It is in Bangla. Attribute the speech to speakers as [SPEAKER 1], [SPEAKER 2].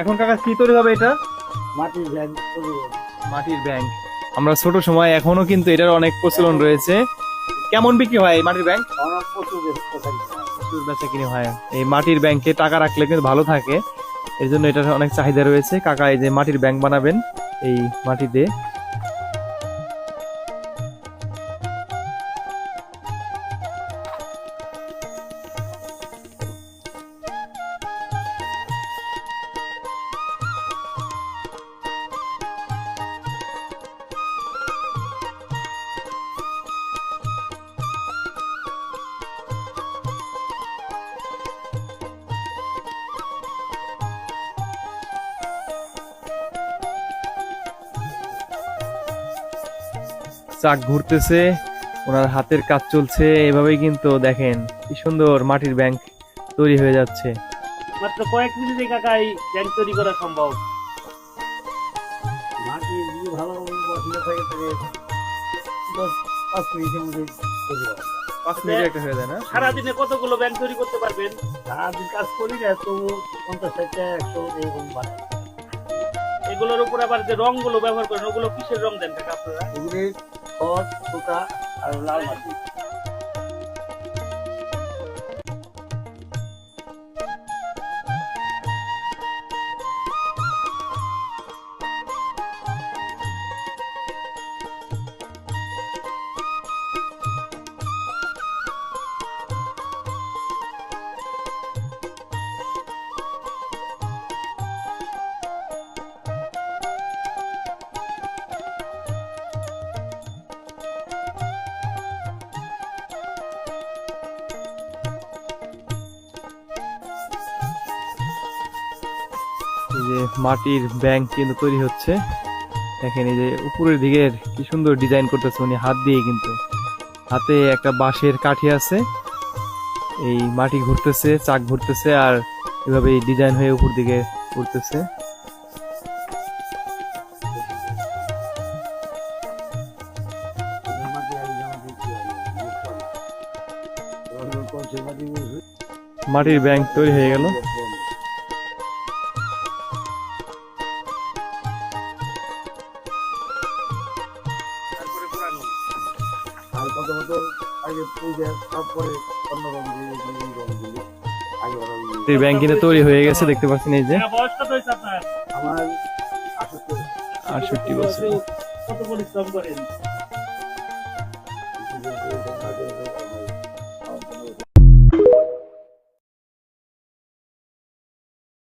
[SPEAKER 1] এখন কাকা কি তৈরি হবে এটা?
[SPEAKER 2] মাটির ব্যাংক তৈরি হবে।
[SPEAKER 1] মাটির ব্যাংক। আমরা ছোট সময় এখনো কিন্তু এটার অনেক প্রচলন রয়েছে। কেমন বিক্রি হয় এই মাটির ব্যাংক?
[SPEAKER 2] অনেক প্রচুর
[SPEAKER 1] প্রচুর বেচা কিনে হয়। এই মাটির ব্যাংকে টাকা রাখলে কিন্তু ভালো থাকে, এর জন্য এটার অনেক চাহিদা রয়েছে। কাকা এই যে মাটির ব্যাংক বানাবেন এই মাটিতে। চাক ঘুরতেছে, ওনার হাতের কাজ চলছে, এভাবেই কিন্তু দেখেন কি সুন্দর মাটির ব্যাংক তৈরি হয়ে যাচ্ছে।
[SPEAKER 3] মাত্র কয়েক মিনিটে কাকা এই ব্যাংক তৈরি করা সম্ভব।
[SPEAKER 2] মাটি যদি ভালো বসলে থাকে থাকে 10-5 মিনিটের মধ্যে তৈরি হবে।
[SPEAKER 1] 5 মিনিটে একটা হয়ে যায় না?
[SPEAKER 3] সারাদিনে কতগুলো ব্যাংক তৈরি করতে পারবেন?
[SPEAKER 2] সারাদিন কাজ করি না তো 50-60-100 এরকম বানায়।
[SPEAKER 3] এগুলোর উপর আবার যে রং গুলো ব্যবহার করেন ওগুলো কিসের রং দেন কাকা আপনারা?
[SPEAKER 2] এগুলি খড় সুতা আর লাল মাটি।
[SPEAKER 1] এই যে মাটির ব্যাংক কিন্তু তৈরি হচ্ছে। দেখেন এই যে উপরের দিকের কি সুন্দর ডিজাইন করতেছে উনি হাত দিয়ে, কিন্তু হাতে একটা বাঁশের কাঠি আছে, এই মাটি ঘুরতেছে, চাক ঘুরতেছে, আর এভাবে ডিজাইন হয়ে উপর দিকে উঠতেছে। মাটির ব্যাংক তৈরি হয়ে গেল।
[SPEAKER 3] তারপরে পুরানো
[SPEAKER 2] আর কত কত আগে পূজা তারপরে অন্য রং দিয়ে রং দিয়ে আগে রং দিয়ে।
[SPEAKER 1] মাটির ব্যাংক কিন্তু তৈরি হয়ে গেছে, দেখতে পাচ্ছেন এই যে।
[SPEAKER 3] বয়স কত হয়েছে আপনার?
[SPEAKER 2] আমার
[SPEAKER 1] 68 বছর।
[SPEAKER 3] কত পরিশ্রম করেন?